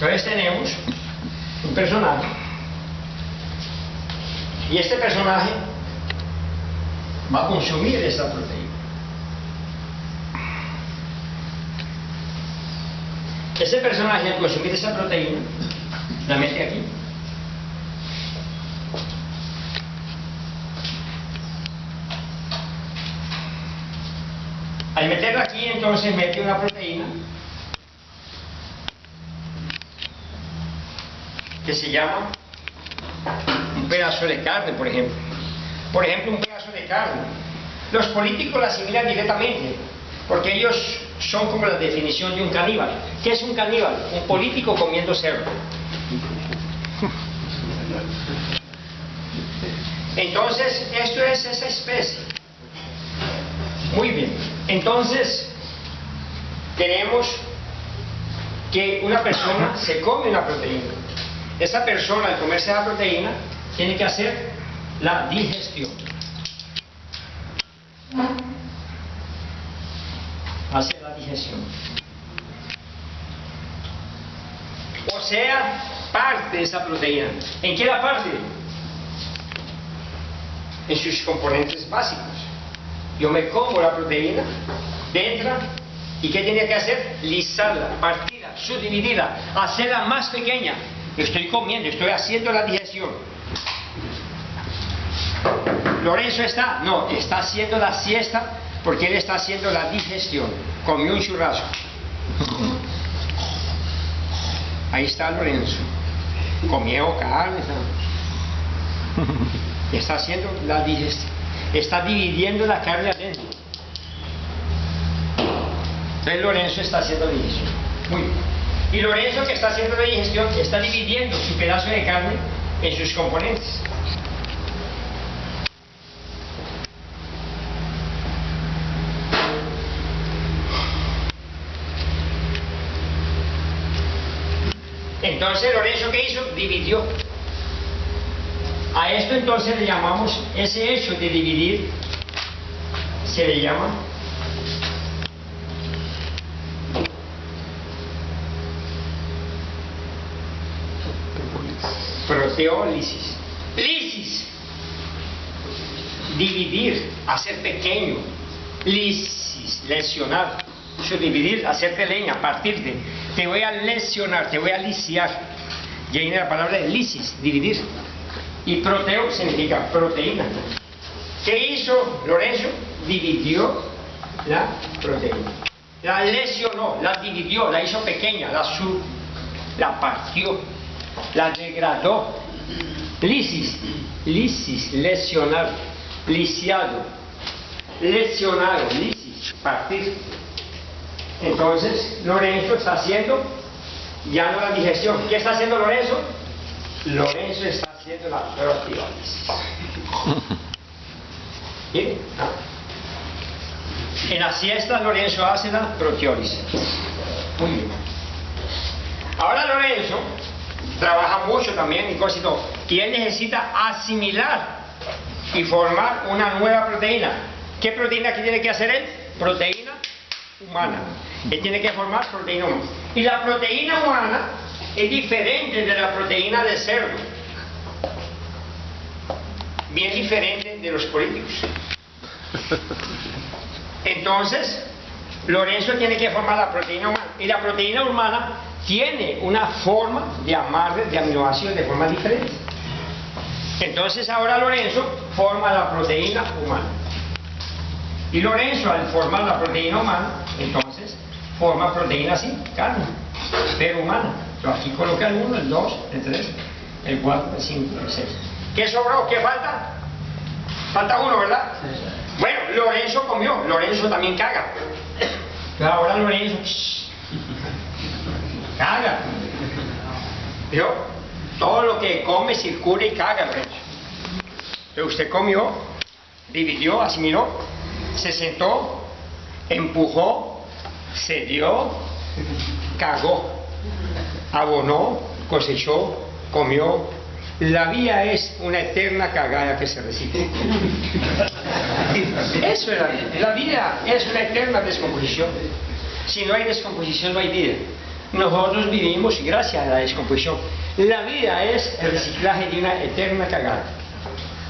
Entonces tenemos un personaje, y este personaje va a consumir esa proteína. Ese personaje, al consumir esa proteína, la mete aquí. Al meterla aquí, entonces mete una proteína que se llama un pedazo de carne, por ejemplo. Por ejemplo, un pedazo de carne. Los políticos la asimilan directamente, porque ellos son como la definición de un caníbal. ¿Qué es un caníbal? Un político comiendo cerdo. Entonces, esto es esa especie. Muy bien. Entonces, tenemos que una persona se come una proteína. Esa persona, al comerse la proteína, tiene que hacer la digestión. Hace la digestión. O sea, parte de esa proteína. ¿En qué la parte? En sus componentes básicos. Yo me como la proteína, entra, ¿y qué tiene que hacer? Lisarla, partirla, subdividirla, hacerla más pequeña. Estoy comiendo, estoy haciendo la digestión. Lorenzo está haciendo la siesta porque él está haciendo la digestión. Comió un churrasco. Ahí está Lorenzo. Comió carne. Está haciendo la digestión. Está dividiendo la carne adentro. Entonces Lorenzo está haciendo la digestión. Muy bien. Y Lorenzo, que está haciendo la digestión, está dividiendo su pedazo de carne en sus componentes. Entonces Lorenzo, ¿qué hizo? Dividió. A esto entonces le llamamos, ese hecho de dividir, se le llama proteólisis. Lisis, dividir, hacer pequeño. Lisis, lesionar. Subdividir, hacerte leña, partirte. Te voy a lesionar, te voy a lisiar. Y ahí viene la palabra de lisis, dividir. Y proteo significa proteína. ¿Qué hizo Lorenzo? Dividió la proteína. La lesionó, la dividió, la hizo pequeña, la partió, la degradó. Lisis, lisis, lesionar, lisiado, lesionado, lisis, partir. Entonces Lorenzo está haciendo ya no la digestión. ¿Qué está haciendo Lorenzo? Lorenzo está haciendo la proteólisis. ¿Bien? En la siesta Lorenzo hace la proteólisis. Muy bien. Ahora Lorenzo trabaja mucho también en cosas y todo, y él necesita asimilar y formar una nueva proteína. ¿Qué proteína que tiene que hacer él? Proteína humana. Él tiene que formar proteína humana. Y la proteína humana es diferente de la proteína de cerdo. Bien diferente de los políticos. Entonces, Lorenzo tiene que formar la proteína humana. Y la proteína humana tiene una forma de amarre de aminoácidos de forma diferente. Entonces ahora Lorenzo forma la proteína humana. Y Lorenzo, al formar la proteína humana, entonces forma proteína así, carne, pero humana. Entonces aquí coloca el 1, el 2, el 3, el 4, el 5, el 6. ¿Qué sobró? ¿Qué falta? Falta 1, ¿verdad? Bueno, Lorenzo comió, Lorenzo también caga. Pero ahora Lorenzo caga. ¿Vio? Todo lo que come circula y caga, Lorenzo. Pero usted comió, dividió, asimiló, se sentó, empujó, se dio, cagó, abonó, cosechó, comió. La vida es una eterna cagada que se recibe. Eso es la vida. La vida es una eterna descomposición. Si no hay descomposición, no hay vida. nosotros vivimos gracias a la descomposición. La vida es el reciclaje de una eterna cagada.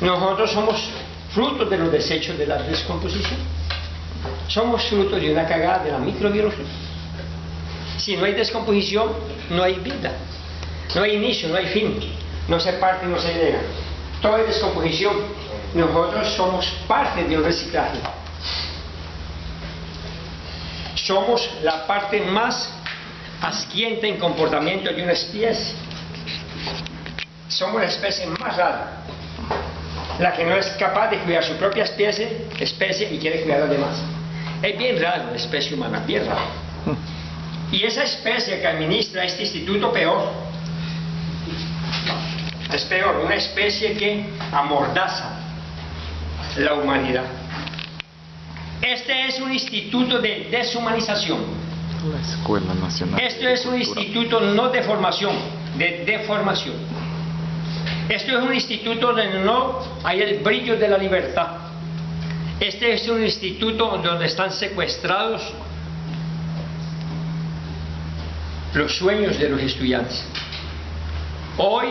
Nosotros somos frutos de los desechos de la descomposición. Somos frutos de una cagada de la microbiología. Si no hay descomposición, no hay vida. No hay inicio, no hay fin. No se parte, no se llega. Todo es descomposición. Nosotros somos parte del reciclaje. Somos la parte más asquienta en comportamiento de una especie. Somos la especie más rara, la que no es capaz de cuidar su propia especie y quiere cuidar a los demás. Es bien raro la especie humana, bien raro. Y esa especie que administra este instituto peor, es peor, una especie que amordaza la humanidad. Este es un instituto de deshumanización. La Escuela Nacional. Esto es un instituto no de formación, de deformación. Esto es un instituto donde no hay el brillo de la libertad. Este es un instituto donde están secuestrados los sueños de los estudiantes. Hoy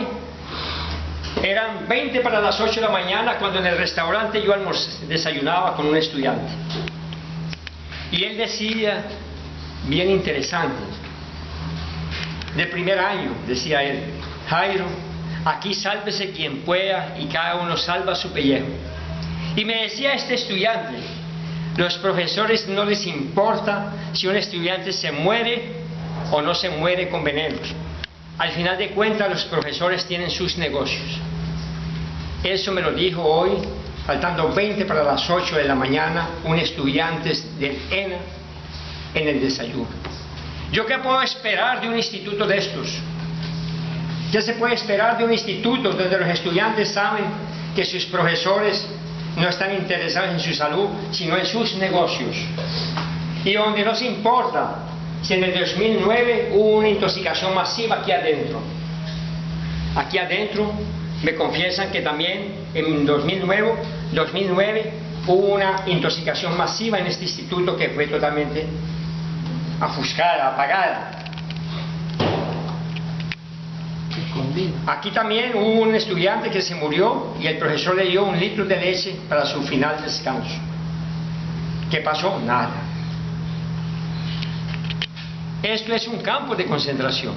eran 20 para las 8 de la mañana cuando en el restaurante yo desayunaba con un estudiante. Y él decía, bien interesante, de primer año, decía él: Jairo, aquí sálvese quien pueda y cada uno salva su pellejo. Y me decía este estudiante, los profesores no les importa si un estudiante se muere o no se muere con venenos. Al final de cuentas los profesores tienen sus negocios. Eso me lo dijo hoy, faltando 20 para las 8 de la mañana, un estudiante del ENA en el desayuno. ¿Yo qué puedo esperar de un instituto de estos? ¿Qué se puede esperar de un instituto donde los estudiantes saben que sus profesores no están interesados en su salud, sino en sus negocios? Y donde no se importa si en el 2009 hubo una intoxicación masiva aquí adentro. Aquí adentro me confiesan que también en 2009 hubo una intoxicación masiva en este instituto que fue totalmente ofuscada, apagada. Aquí también hubo un estudiante que se murió y el profesor le dio 1 litro de leche para su final descanso. ¿Qué pasó? Nada. Esto es un campo de concentración.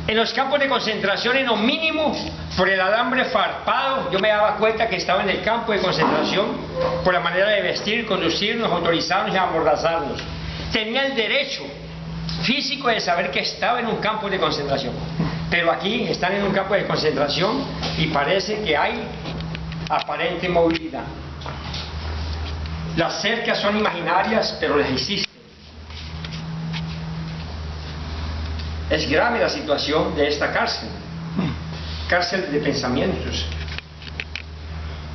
En los campos de concentración, en lo mínimo, por el alambre farpado, yo me daba cuenta que estaba en el campo de concentración por la manera de vestir, conducirnos, autorizarnos y amordazarnos. Tenía el derecho físico de saber que estaba en un campo de concentración. Pero aquí están en un campo de concentración y parece que hay aparente movilidad. Las cercas son imaginarias, pero las existen. Es grave la situación de esta cárcel, cárcel de pensamientos.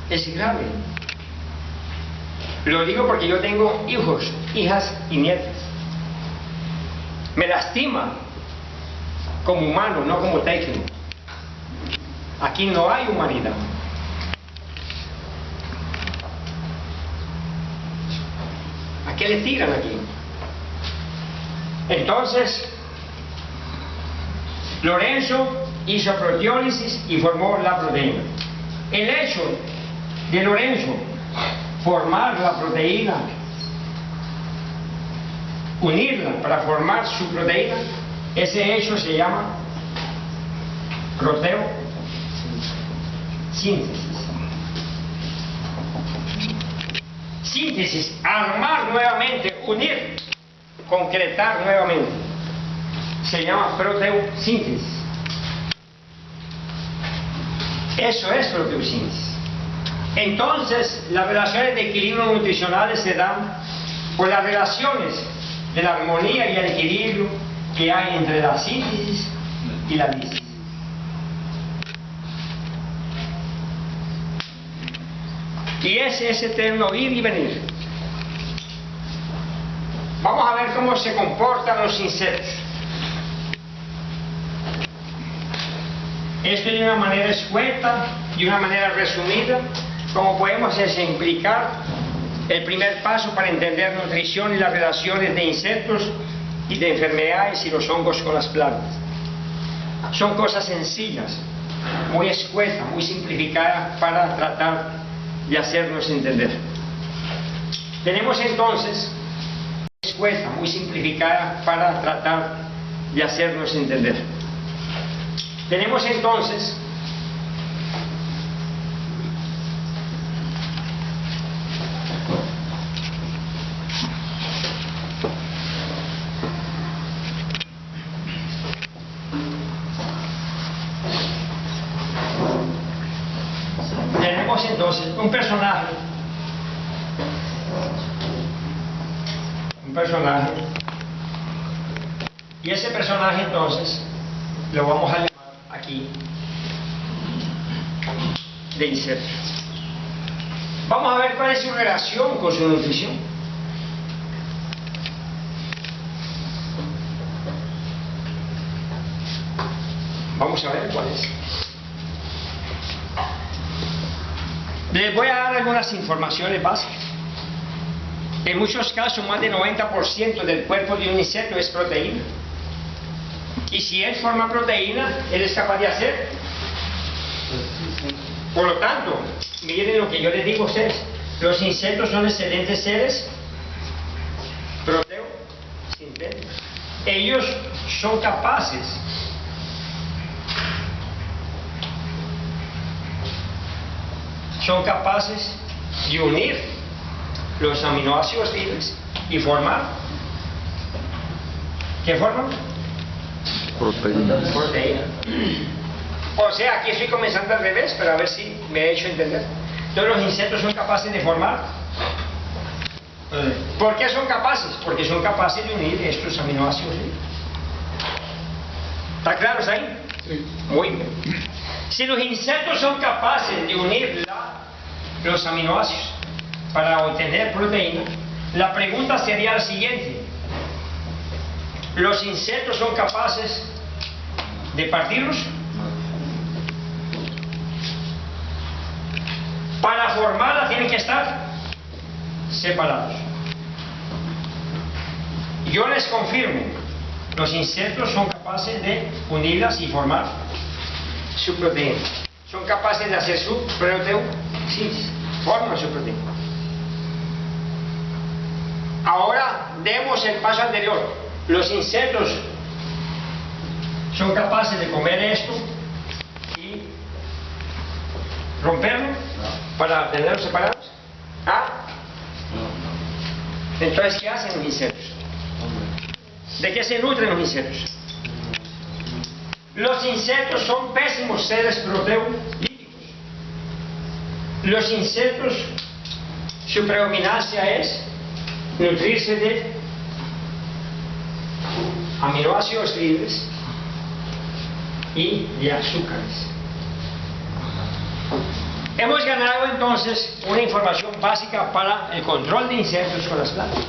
Es grave. Lo digo porque yo tengo hijos, hijas y nietas. Me lastima como humano, no como técnico. Aquí no hay humanidad. ¿A qué le tiran aquí? Entonces, Lorenzo hizo proteólisis y formó la proteína. El hecho de Lorenzo formar la proteína, unirla para formar su proteína, ese hecho se llama proteosíntesis. Síntesis, armar nuevamente, unir, concretar nuevamente. Se llama proteosíntesis. Eso es proteosíntesis. Entonces, las relaciones de equilibrio nutricionales se dan por las relaciones de la armonía y el equilibrio que hay entre la síntesis y la lisis. Y es ese eterno ir y venir. Vamos a ver cómo se comportan los insectos. Esto de una manera escueta, de una manera resumida, como podemos ejemplificar el primer paso para entender nutrición y las relaciones de insectos y de enfermedades y los hongos con las plantas. Son cosas sencillas, muy escuetas, muy simplificadas para tratar de hacernos entender. Tenemos entonces, escueta, muy simplificada para tratar de hacernos entender. Tenemos entonces un personaje, y ese personaje entonces lo vamos a llamar aquí de insecto. Vamos a ver cuál es su relación con su nutrición. Vamos a ver cuál es. Les voy a dar algunas informaciones básicas. En muchos casos, más del 90% del cuerpo de un insecto es proteína. Y si él forma proteína, él es capaz de hacer. Por lo tanto, miren lo que yo les digo a ustedes. Los insectos son excelentes seres proteosintéticos. Ellos son capaces de unir los aminoácidos libres y formar. ¿Qué forman? Proteínas. Proteína. O sea, aquí estoy comenzando al revés, pero a ver si me he hecho entender. Entonces los insectos son capaces de formar. ¿Por qué son capaces? Porque son capaces de unir estos aminoácidos libres. ¿Está claro ahí? Sí. Muy bien. Si los insectos son capaces de unir los aminoácidos para obtener proteína, la pregunta sería la siguiente: ¿los insectos son capaces de partirlos? Para formarla tienen que estar separados. Yo les confirmo, los insectos son capaces de unirlas y formar su proteína. Son capaces de hacer su proteosíntesis, forman su proteína. Ahora demos el paso anterior. Los insectos son capaces de comer esto y romperlo para tenerlos separados. ¿Ah? Entonces, ¿qué hacen los insectos? ¿De qué se nutren los insectos? Los insectos son pésimos seres proteolíticos. Los insectos, su predominancia es nutrirse de aminoácidos libres y de azúcares. Hemos ganado entonces una información básica para el control de insectos con las plantas.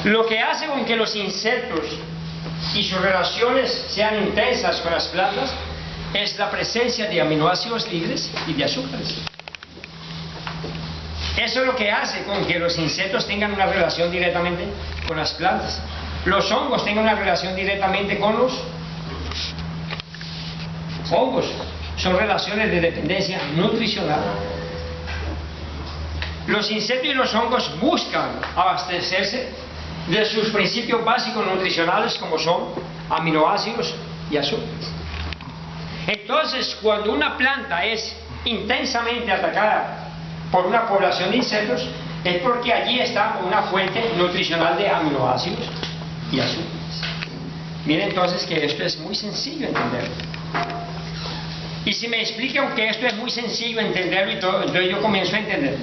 Lo que hace con que los insectos y sus relaciones sean intensas con las plantas es la presencia de aminoácidos libres y de azúcares. Eso es lo que hace con que los insectos tengan una relación directamente con las plantas. Los hongos tengan una relación directamente con los hongos. Son relaciones de dependencia nutricional. Los insectos y los hongos buscan abastecerse de sus principios básicos nutricionales, como son aminoácidos y azúcares. Entonces, cuando una planta es intensamente atacada por una población de insectos, es porque allí está una fuente nutricional de aminoácidos y azúcares. Miren entonces que esto es muy sencillo entenderlo. Y si me explican que esto es muy sencillo entenderlo y todo, entonces yo comienzo a entender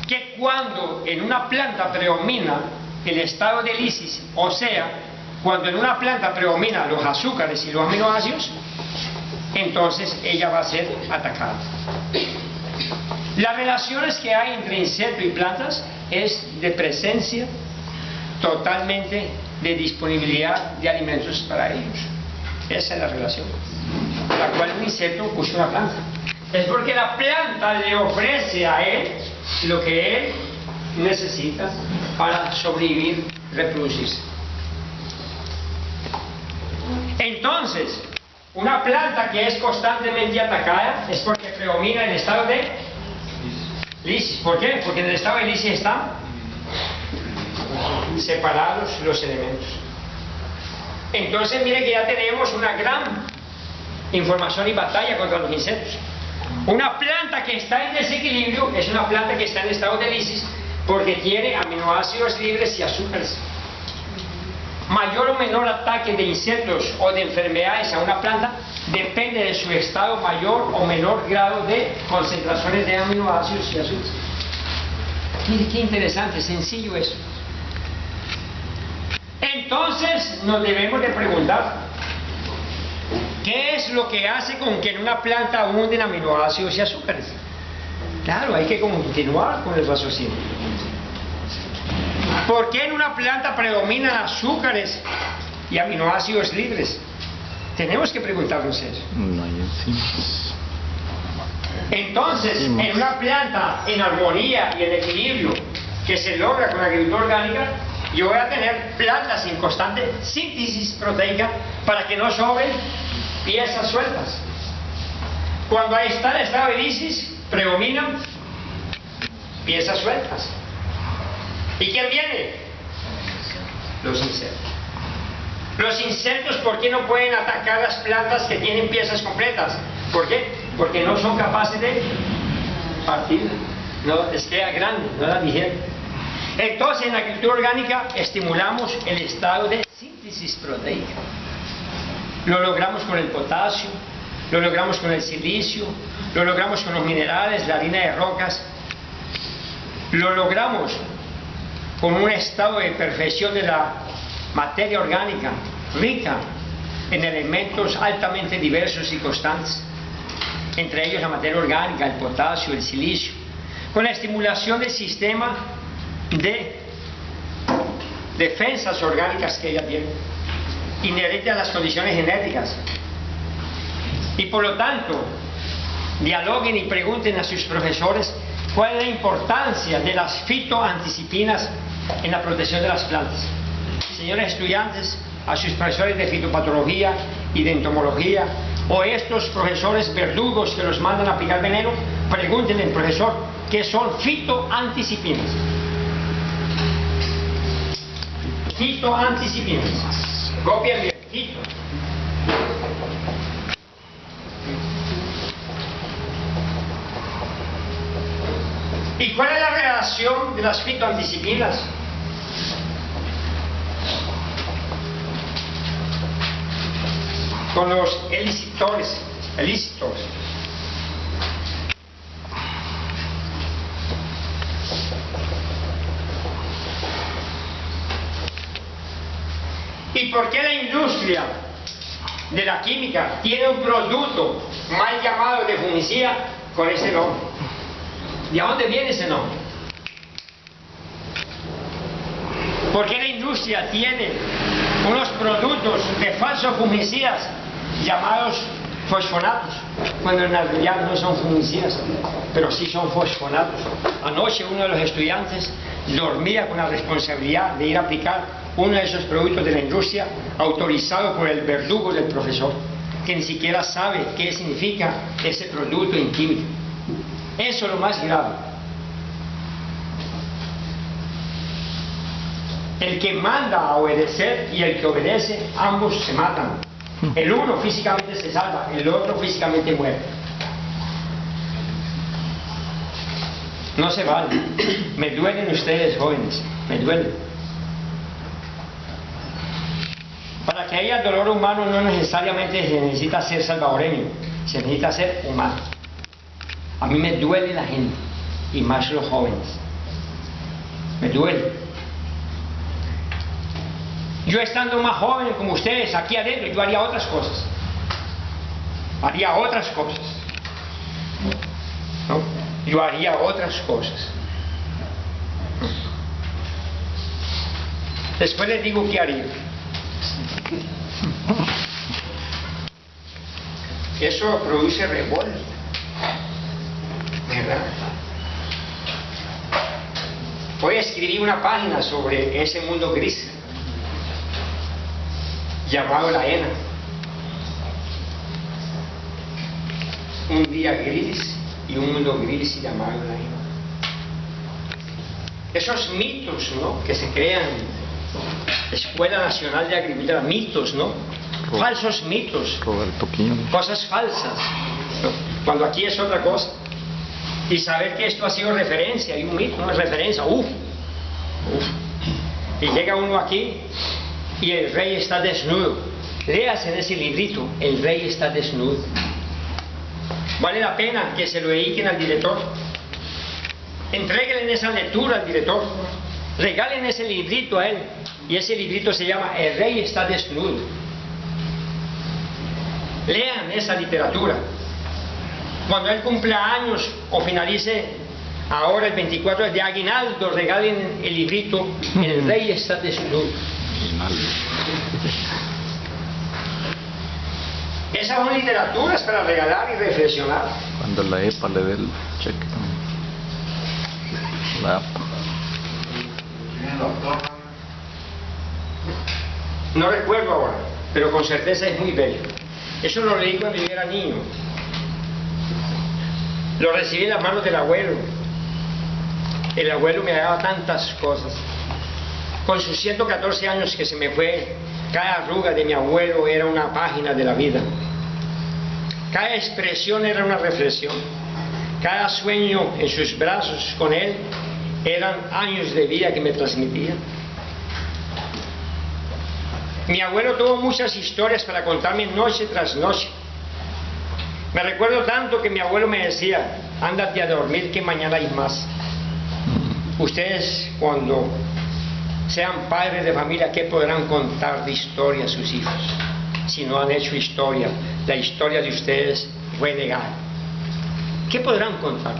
que cuando en una planta predomina el estado de lisis, o sea, cuando en una planta predominan los azúcares y los aminoácidos, entonces ella va a ser atacada. Las relaciones que hay entre insectos y plantas es de presencia totalmente de disponibilidad de alimentos para ellos. Esa es la relación la cual un insecto busca una planta. Es porque la planta le ofrece a él lo que él necesita para sobrevivir, reproducirse. Entonces, una planta que es constantemente atacada es porque predomina el estado de lisis. ¿Por qué? Porque en el estado de lisis están separados los elementos. Entonces, mire que ya tenemos una gran información y batalla contra los insectos. Una planta que está en desequilibrio es una planta que está en estado de lisis porque tiene aminoácidos libres y azúcares. Mayor o menor ataque de insectos o de enfermedades a una planta depende de su estado, mayor o menor grado de concentraciones de aminoácidos y azúcares. Mire qué interesante, sencillo eso. Entonces nos debemos de preguntar, ¿qué es lo que hace con que en una planta abunden aminoácidos y azúcares? Claro, hay que continuar con el raciocinio. ¿Por qué en una planta predominan azúcares y aminoácidos libres? Tenemos que preguntarnos eso. No hay enzimas. Entonces, en una planta en armonía y en equilibrio que se logra con la agricultura orgánica, yo voy a tener plantas en constante síntesis proteica para que no sobren piezas sueltas. Cuando ahí está el estado de lisis, predominan piezas sueltas. ¿Y quién viene? Los insectos. Los insectos, ¿por qué no pueden atacar las plantas que tienen piezas completas? ¿Por qué? Porque no son capaces de partir. No, les queda grande, no la digieren. Entonces, en la agricultura orgánica estimulamos el estado de síntesis proteica. Lo logramos con el potasio, lo logramos con el silicio, lo logramos con los minerales, la harina de rocas. Lo logramos con un estado de perfección de la materia orgánica, rica en elementos altamente diversos y constantes, entre ellos la materia orgánica, el potasio, el silicio, con la estimulación del sistema de defensas orgánicas que ella tiene, inherente a las condiciones genéticas. Y por lo tanto, dialoguen y pregunten a sus profesores cuál es la importancia de las fitoanticipinas en la protección de las plantas. Señores estudiantes, a sus profesores de fitopatología y de entomología, o estos profesores verdugos que los mandan a aplicar veneno, pregúntenle al profesor qué son fitoanticipinas. Fitoanticipinas. Copien bien. Fito. ¿Y cuál es la relación de las fitoanticipinas? Con los elicitores. ¿Y por qué la industria de la química tiene un producto mal llamado de fungicida con ese nombre? ¿De dónde viene ese nombre? ¿Por qué la industria tiene unos productos de falsos fungicidas llamados fosfonatos, cuando en realidad no son fungicidas, pero sí son fosfonatos? Anoche uno de los estudiantes dormía con la responsabilidad de ir a aplicar uno de esos productos de la industria autorizado por el verdugo del profesor, que ni siquiera sabe qué significa ese producto en química. Eso es lo más grave. El que manda a obedecer y el que obedece, ambos se matan. El uno físicamente se salva, el otro físicamente muere. No se vale. Me duelen ustedes, jóvenes, me duelen. Para que haya dolor humano no necesariamente se necesita ser salvadoreño, se necesita ser humano. A mí me duele la gente, y más los jóvenes. Me duele. Yo estando más joven como ustedes aquí adentro, yo haría otras cosas. Haría otras cosas. ¿No? Yo haría otras cosas. Después les digo qué haría. Eso produce revuelta, ¿verdad? Hoy escribí una página sobre ese mundo gris llamado la ENA. Un día gris y un mundo gris llamado la ENA. Esos mitos, ¿no?, que se crean, Escuela Nacional de Agricultura, mitos, ¿no? Falsos mitos, Roberto Quiñones. cosas falsas, ¿no? Cuando aquí es otra cosa. Y saber que esto ha sido referencia, y un mito no es referencia, y llega uno aquí y el rey está desnudo. Léase en ese librito, el rey está desnudo. Vale la pena que se lo dediquen al director. Entréguenle esa lectura al director. Regalen ese librito a él. Y ese librito se llama El rey está desnudo. Lean esa literatura. Cuando él cumpla años o finalice ahora el 24 de aguinaldo, regalen el librito El rey está desnudo. Esas son literaturas para regalar y reflexionar. Cuando la EPA le dé el cheque. La APA. No recuerdo ahora, pero con certeza es muy bello. Eso lo leí cuando yo era niño. Lo recibí en las manos del abuelo. El abuelo me daba tantas cosas. Con sus 114 años que se me fue, cada arruga de mi abuelo era una página de la vida. Cada expresión era una reflexión. Cada sueño en sus brazos con él eran años de vida que me transmitía. Mi abuelo tuvo muchas historias para contarme noche tras noche. Me recuerdo tanto que mi abuelo me decía: ándate a dormir que mañana hay más. Ustedes, cuando sean padres de familia, ¿qué podrán contar de historia a sus hijos si no han hecho historia? La historia de ustedes fue negada. ¿Qué podrán contar?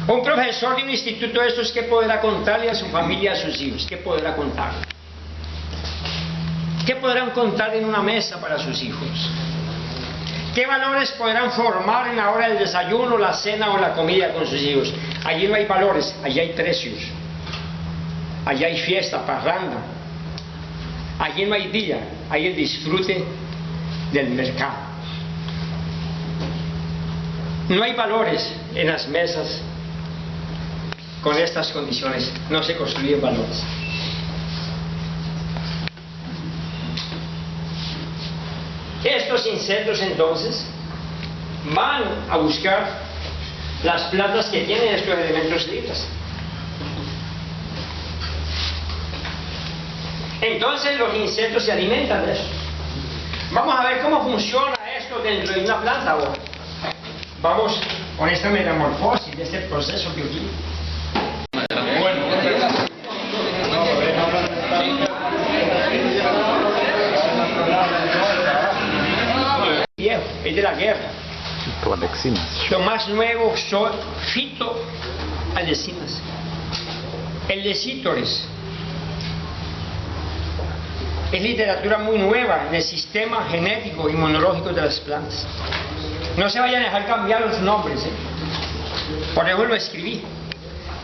Un profesor de un instituto de estos, ¿qué podrá contarle a su familia, a sus hijos? ¿Qué podrá contar? ¿Qué podrán contar en una mesa para sus hijos? ¿Qué valores podrán formar en la hora del desayuno, la cena o la comida con sus hijos? Allí no hay valores, allí hay precios. Allí hay fiesta, parranda. Allí no hay día, hay el disfrute del mercado. No hay valores en las mesas. Con estas condiciones no se construyen valores. Estos insectos entonces van a buscar las plantas que tienen estos elementos libres. Entonces los insectos se alimentan de eso. Vamos a ver cómo funciona esto dentro de una planta ahora. Vamos con esta metamorfosis de este proceso bioquímico. Viejo, es de la guerra. Fitoalecinas. Lo más nuevo son fitoalecinas. El de cítores. Es literatura muy nueva en el sistema genético inmunológico de las plantas. No se vayan a dejar cambiar los nombres, Por eso lo escribí.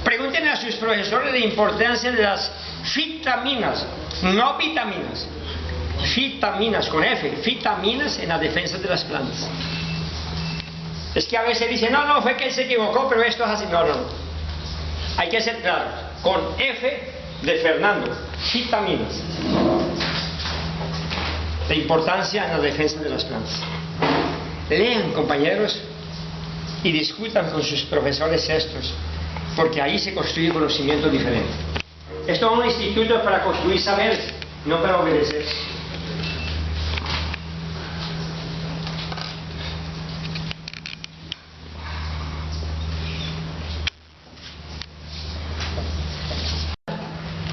Pregunten a sus profesores la importancia de las fitaminas, no vitaminas. Fitaminas con F, vitaminas en la defensa de las plantas. Es que a veces dicen, no, fue que él se equivocó, pero esto es así. No. Hay que ser claro, con F de Fernando, vitaminas. La importancia en la defensa de las plantas. Lean, compañeros, y discutan con sus profesores estos, porque ahí se construye conocimiento diferente. Esto es un instituto para construir saberes, no para obedecer.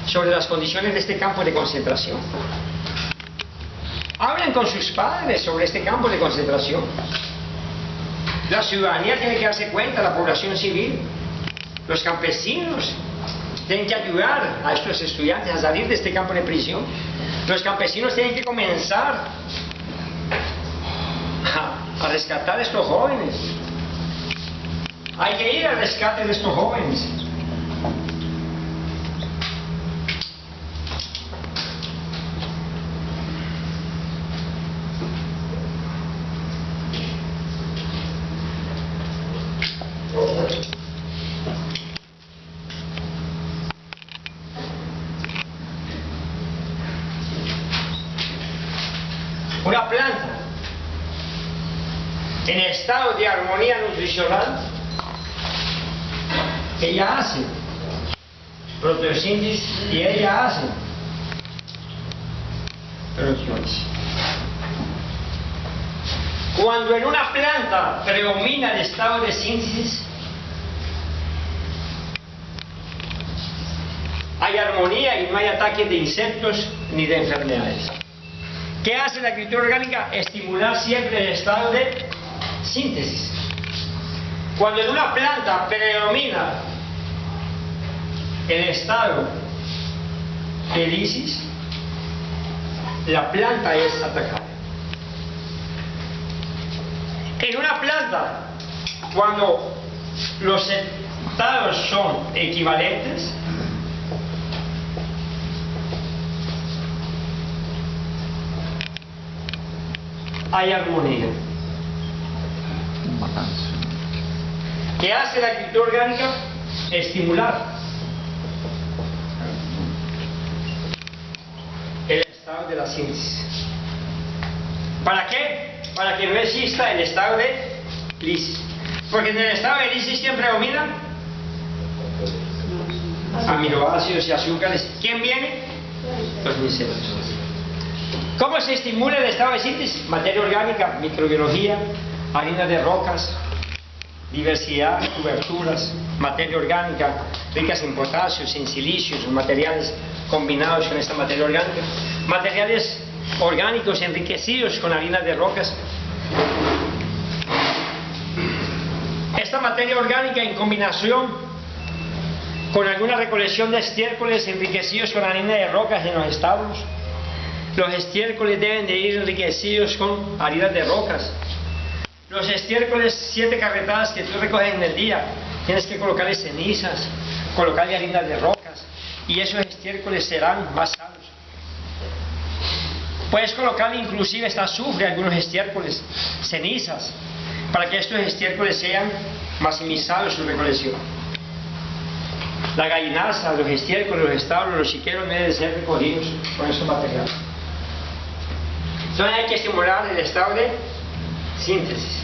Sobre las condiciones de este campo de concentración. Hablen con sus padres sobre este campo de concentración. La ciudadanía tiene que darse cuenta, la población civil, los campesinos tienen que ayudar a estos estudiantes a salir de este campo de prisión. Los campesinos tienen que comenzar a rescatar a estos jóvenes. Hay que ir al rescate de estos jóvenes. de armonía nutricional, ella hace proteosíntesis y ella hace reacciones. Cuando en una planta predomina el estado de síntesis, hay armonía y no hay ataques de insectos ni de enfermedades. ¿Qué hace la agricultura orgánica? Estimular siempre el estado de síntesis. Cuando en una planta predomina el estado de lisis, la planta es atacada. En una planta, cuando los estados son equivalentes, hay armonía. Balance. ¿Qué hace la agricultura orgánica? Estimular el estado de la síntesis. ¿Para qué? Para que no exista el estado de lisis. Porque en el estado de lisis ¿quién predomina? Aminoácidos y azúcares. ¿Quién viene? Los micelios. ¿Cómo se estimula el estado de síntesis? Materia orgánica, microbiología, harinas de rocas, diversidad, coberturas, materia orgánica, ricas en potasios, en silicios, materiales combinados con esta materia orgánica, materiales orgánicos enriquecidos con harinas de rocas. Esta materia orgánica en combinación con alguna recolección de estiércoles enriquecidos con harina de rocas en los establos. Los estiércoles deben de ir enriquecidos con harinas de rocas. Los estiércoles, 7 carretadas que tú recoges en el día, tienes que colocarle cenizas, colocarle harinas de rocas, y esos estiércoles serán más sanos. Puedes colocarle inclusive hasta azufre a algunos estiércoles, cenizas, para que estos estiércoles sean maximizados su recolección. La gallinaza, los estiércoles, los establos, los chiqueros deben ser recogidos con esos materiales. Entonces hay que estimular el estado de síntesis.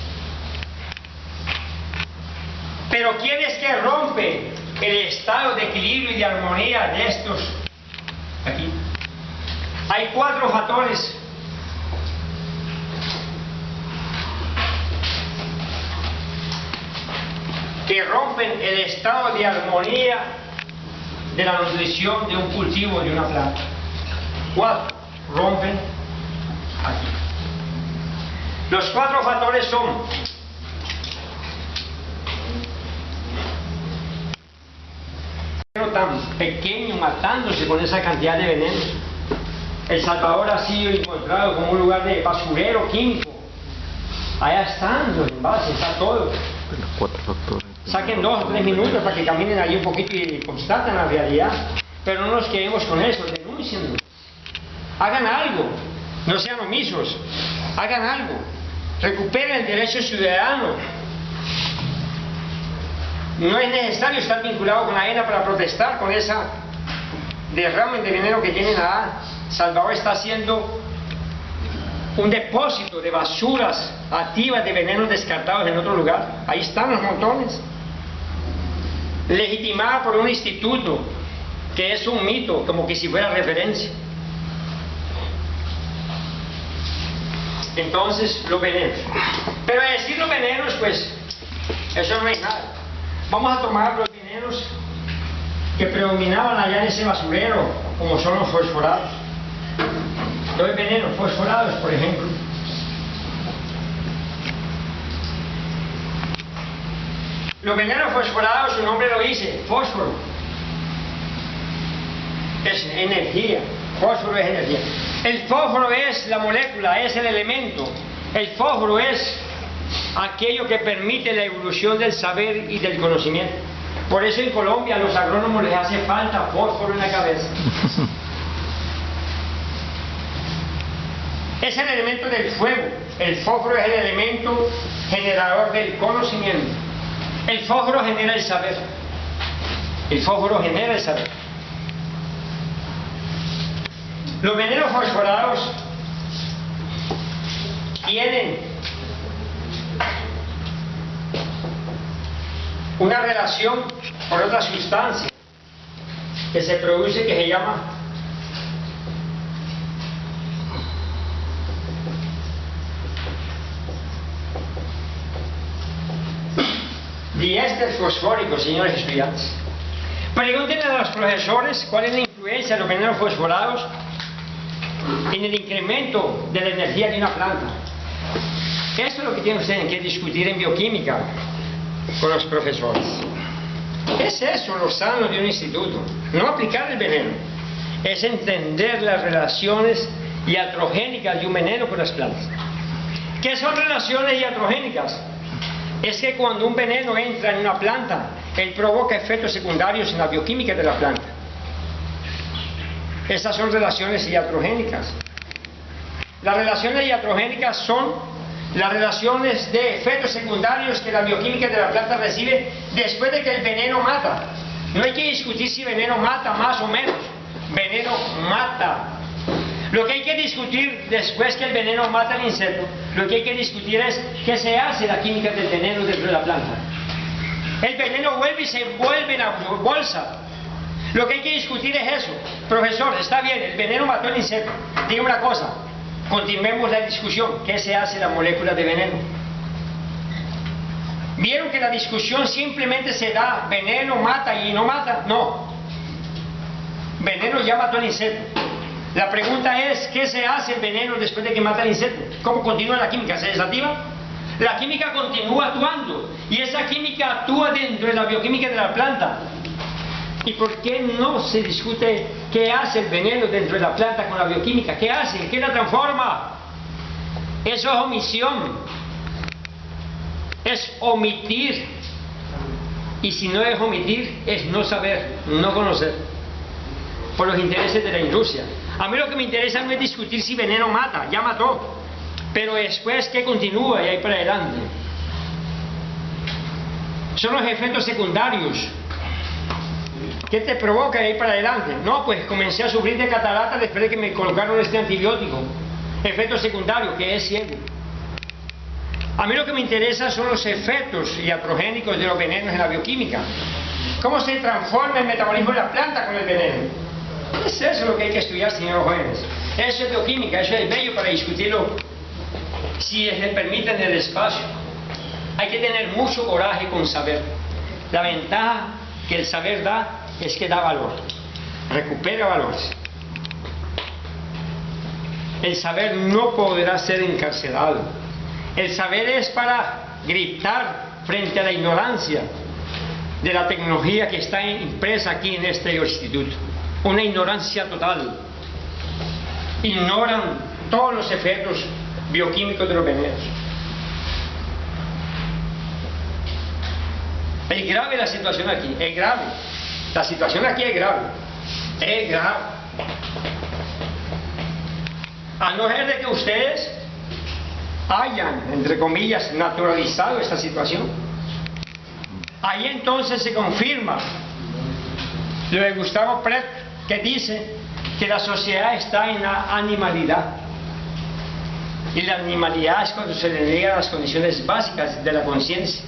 Pero ¿quién es que rompe el estado de equilibrio y de armonía de estos? Aquí. Hay 4 factores. Que rompen el estado de armonía de la nutrición de un cultivo, de una planta. 4 rompen aquí. Los 4 factores son: tan pequeño matándose con esa cantidad de veneno. El Salvador ha sido encontrado como un lugar de basurero químico. Allá están los envases, está todo. Los 4 factores. Saquen 2 o 3 minutos para que caminen allí un poquito y constaten la realidad. Pero no nos quedemos con eso, denúncienlo. Hagan algo, no sean omisos, hagan algo. Recuperen el derecho ciudadano. No es necesario estar vinculado con la ENA para protestar con esa derramen de veneno que tienen allá. Salvador está haciendo un depósito de basuras activas de venenos descartados en otro lugar. Ahí están los montones. Legitimada por un instituto que es un mito, como que si fuera referencia. Entonces, los venenos. Pero a decir los venenos, pues, eso no es nada. Vamos a tomar los venenos que predominaban allá en ese basurero, como son los fosforados. Los venenos fosforados, por ejemplo. Los venenos fosforados, su nombre lo dice, fósforo. Es energía, fósforo es energía. El fósforo es la molécula, es el elemento. El fósforo es aquello que permite la evolución del saber y del conocimiento. Por eso en Colombia a los agrónomos les hace falta fósforo en la cabeza. Es el elemento del fuego. El fósforo es el elemento generador del conocimiento. El fósforo genera el saber. El fósforo genera el saber. Los venenos fosforados tienen una relación por otra sustancia que se produce, que se llama diéster fosfórico, señores estudiantes. Pregúntenle a los profesores cuál es la influencia de los venenos fosforados en el incremento de la energía de una planta. Esto es lo que tienen ustedes que discutir en bioquímica con los profesores. Es eso lo sano de un instituto, no aplicar el veneno, es entender las relaciones iatrogénicas de un veneno con las plantas. ¿Qué son relaciones iatrogénicas? Es que cuando un veneno entra en una planta, él provoca efectos secundarios en la bioquímica de la planta. Esas son relaciones iatrogénicas. Las relaciones iatrogénicas son las relaciones de efectos secundarios que la bioquímica de la planta recibe después de que el veneno mata. No hay que discutir si veneno mata más o menos. Veneno mata. Lo que hay que discutir después que el veneno mata al insecto, lo que hay que discutir es qué se hace la química del veneno dentro de la planta. El veneno vuelve y se envuelve en la bolsa. Lo que hay que discutir es eso. Profesor, está bien, el veneno mató al insecto. Diga una cosa, continuemos la discusión. ¿Qué se hace la molécula de veneno? ¿Vieron que la discusión simplemente se da veneno mata y no mata? No. Veneno ya mató al insecto. La pregunta es, ¿qué se hace el veneno después de que mata al insecto? ¿Cómo continúa la química? ¿Se desactiva? La química continúa actuando y esa química actúa dentro de la bioquímica de la planta. ¿Y por qué no se discute qué hace el veneno dentro de la planta con la bioquímica? ¿Qué hace? ¿Qué la transforma? Eso es omisión. Es omitir. Y si no es omitir, es no saber, no conocer. Por los intereses de la industria. A mí lo que me interesa no es discutir si veneno mata, ya mató. Pero después, ¿qué continúa y ahí para adelante? Son los efectos secundarios. ¿Qué te provoca de ahí para adelante? No, pues comencé a sufrir de catarata después de que me colocaron este antibiótico. Efecto secundario, que es ciego. A mí lo que me interesa son los efectos iatrogénicos de los venenos en la bioquímica. ¿Cómo se transforma el metabolismo de la planta con el veneno? Es eso lo que hay que estudiar, señores jóvenes. Eso es bioquímica, eso es bello para discutirlo si se permite en el espacio. Hay que tener mucho coraje con saber. La ventaja que el saber da es que da valor, recupera valores. El saber no podrá ser encarcelado. El saber es para gritar frente a la ignorancia de la tecnología que está impresa aquí en este instituto. Una ignorancia total. Ignoran todos los efectos bioquímicos de los venenos. Es grave la situación aquí, es grave. La situación aquí es grave. Es grave. A no ser de que ustedes hayan, entre comillas, naturalizado esta situación, ahí entonces se confirma lo de Gustavo Pret, que dice que la sociedad está en la animalidad. Y la animalidad es cuando se le niega las condiciones básicas de la conciencia.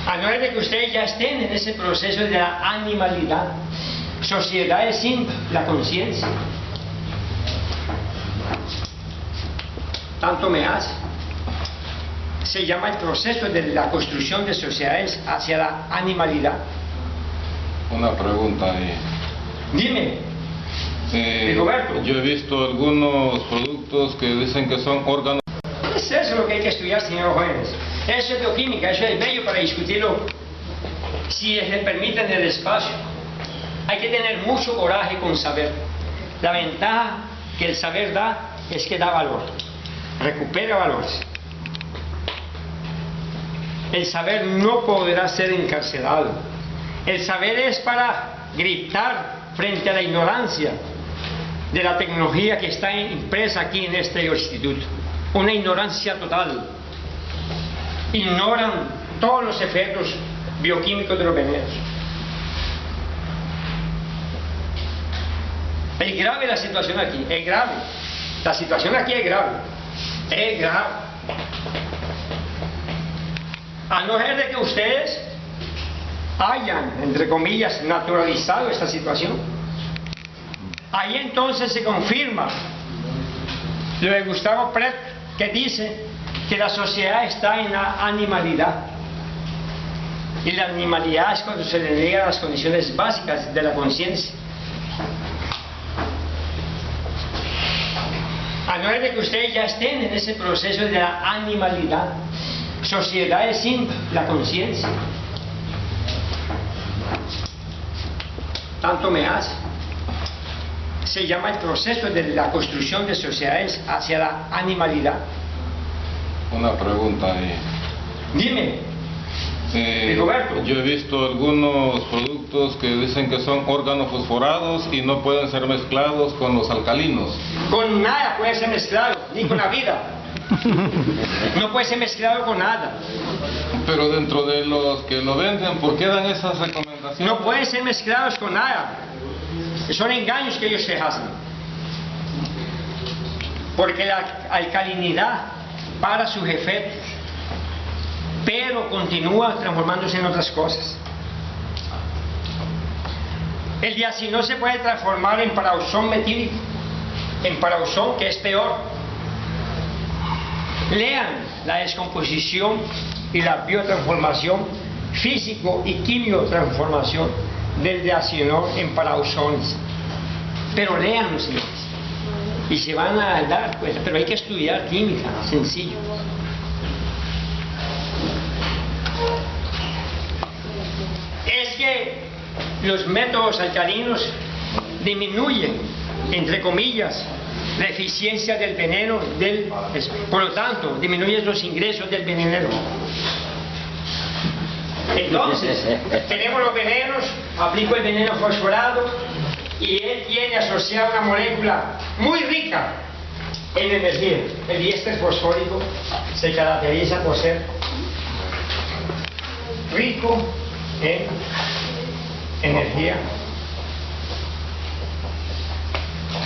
A no ser de que ustedes ya estén en ese proceso de la animalidad. Sociedades sin la conciencia. Tanto me hace. Se llama el proceso de la construcción de sociedades hacia la animalidad. Una pregunta ahí. Dime, Rigoberto. Yo he visto algunos productos que dicen que son órganos. Es eso lo que hay que estudiar, señores jóvenes. Eso es bioquímica, eso es bello para discutirlo si se permite en el espacio. Hay que tener mucho coraje con saber. La ventaja que el saber da es que da valor, recupera valores. El saber no podrá ser encarcelado. El saber es para gritar frente a la ignorancia de la tecnología que está impresa aquí en este instituto. Una ignorancia total. Ignoran todos los efectos bioquímicos de los venenos. Es grave la situación aquí, es grave. La situación aquí es grave. Es grave. A no ser de que ustedes hayan, entre comillas, naturalizado esta situación, ahí entonces se confirma lo de Gustavo Pret, que dice que la sociedad está en la animalidad. Y la animalidad es cuando se le niega las condiciones básicas de la conciencia. A no ser de que ustedes ya estén en ese proceso de la animalidad, sociedades sin la conciencia. Tanto me hace. Se llama el proceso de la construcción de sociedades hacia la animalidad. Una pregunta ahí. Dime, Rigoberto. Yo he visto algunos productos que dicen que son organofosforados y no pueden ser mezclados con los alcalinos. Con nada puede ser mezclado, ni con la vida. No puede ser mezclado con nada. Pero dentro de los que lo venden, ¿por qué dan esas recomendaciones? No pueden ser mezclados con nada. Son engaños que ellos se hacen. Porque la alcalinidad para sus efectos, pero continúa transformándose en otras cosas. El diacinó se puede transformar en parausón metílico, en parausón, que es peor. Lean la descomposición y la biotransformación, físico y quimiotransformación del diacinó en parausones. Pero leanlo, señores, y se van a dar cuenta. Pero hay que estudiar química, sencillo. Es que los métodos alcalinos disminuyen, entre comillas, la eficiencia del veneno, por lo tanto, disminuyen los ingresos del venenero. Entonces, tenemos los venenos, aplico el veneno fosforado y él tiene asociada una molécula muy rica en energía. El diéster fosfórico se caracteriza por ser rico en energía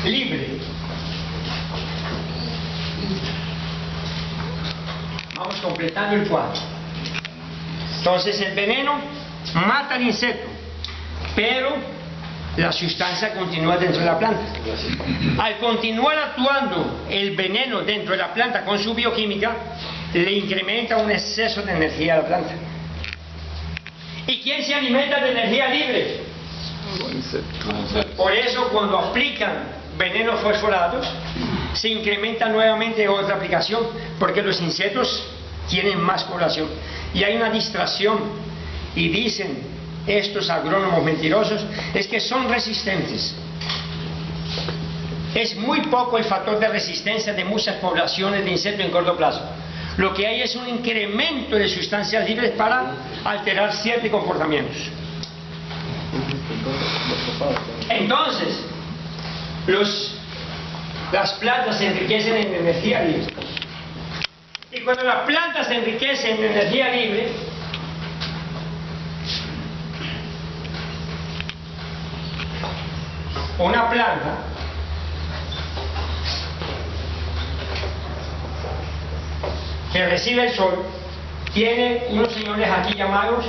libre. Vamos completando el cuadro. Entonces el veneno mata al insecto, pero la sustancia continúa dentro de la planta. Al continuar actuando el veneno dentro de la planta con su bioquímica, le incrementa un exceso de energía a la planta. ¿Y quién se alimenta de energía libre? Por eso cuando aplican venenos fosforados, se incrementa nuevamente otra aplicación, porque los insectos tienen más población. Y hay una distracción, y dicen estos agrónomos mentirosos, es que son resistentes. Es muy poco el factor de resistencia de muchas poblaciones de insectos en corto plazo. Lo que hay es un incremento de sustancias libres para alterar ciertos comportamientos. Entonces, las plantas se enriquecen en energía libre. Y cuando las plantas se enriquecen en energía libre, una planta que recibe el sol tiene unos señores aquí llamados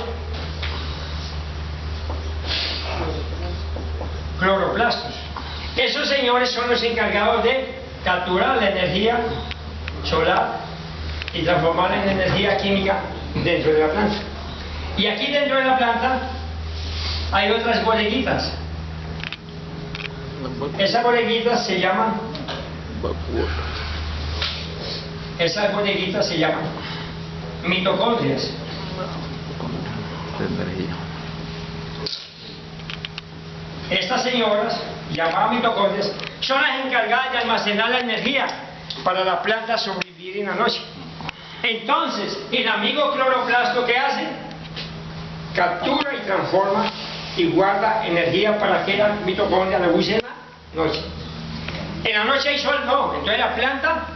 cloroplastos. Esos señores son los encargados de capturar la energía solar y transformarla en energía química dentro de la planta. Y aquí dentro de la planta hay otras bodeguitas. Esas bodeguitas se llaman mitocondrias. Estas señoras, llamadas mitocondrias, son las encargadas de almacenar la energía para la planta sobrevivir en la noche. Entonces, el amigo cloroplasto, ¿qué hace? Captura y transforma y guarda energía para que la mitocondria la use en la noche. En la noche hay sol, no. Entonces la planta,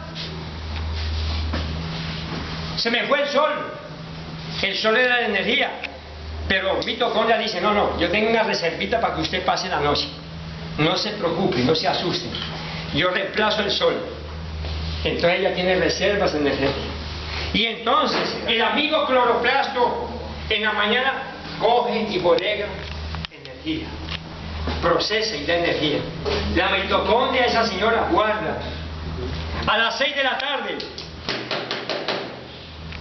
se me fue el sol. El sol era la energía. Pero mitocondria dice, no, yo tengo una reservita para que usted pase la noche. No se preocupe, no se asuste. Yo reemplazo el sol. Entonces ella tiene reservas de energía. Y entonces el amigo cloroplasto en la mañana coge y bodega energía, procesa y da energía. La mitocondria, esa señora guarda. A las 6 de la tarde,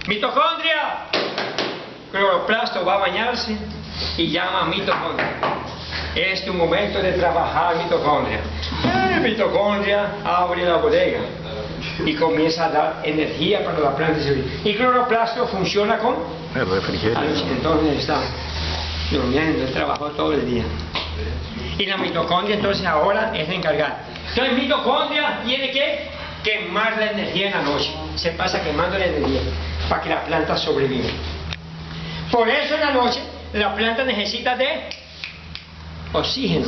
mitocondria, cloroplasto va a bañarse y llama a mitocondria. Es tu momento de trabajar, mitocondria. Mitocondria abre la bodega y comienza a dar energía para la planta. Y cloroplasto funciona con El refrigerio. entonces está durmiendo, trabajó todo el día. Y la mitocondria entonces ahora es la encargada. Entonces mitocondria tiene que quemar la energía en la noche. Se pasa quemando la energía para que la planta sobreviva. Por eso en la noche la planta necesita de oxígeno.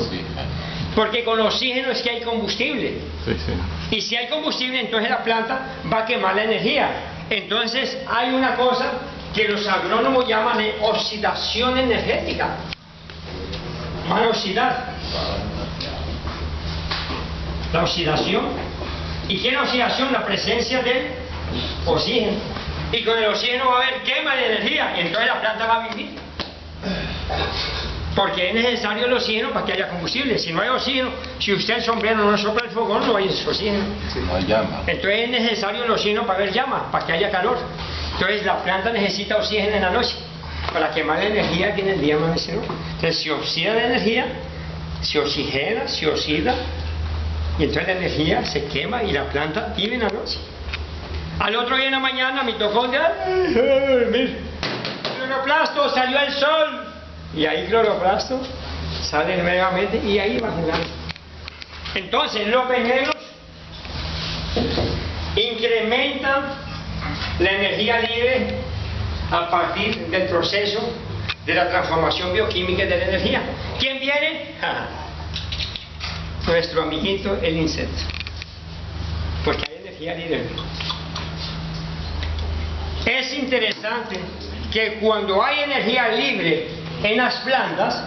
Porque con oxígeno es que hay combustible. Sí, sí. Y si hay combustible, entonces la planta va a quemar la energía. Entonces hay una cosa que los agrónomos llaman de oxidación energética. Van a oxidar. La oxidación. ¿Y qué es la oxidación? La presencia del oxígeno. Y con el oxígeno va a haber quema de energía y entonces la planta va a vivir. Porque es necesario el oxígeno para que haya combustible. Si no hay oxígeno, si usted el sombrero no sopla el fogón, no hay oxígeno. No hay llama. Entonces es necesario el oxígeno para haber llama, para que haya calor. Entonces la planta necesita oxígeno en la noche para quemar la energía que en el día amanece, ¿no? Entonces se oxida la energía, se oxigena, se oxida, y entonces la energía se quema y la planta vive en la noche. Al otro día en la mañana, mitocondria, cloroplasto, salió al sol. Y ahí cloroplasto sale nuevamente y ahí va jugando. Entonces los venenos incrementan la energía libre a partir del proceso de la transformación bioquímica de la energía. ¿Quién viene? Nuestro amiguito el insecto. Porque hay energía libre. Es interesante que cuando hay energía libre en las plantas,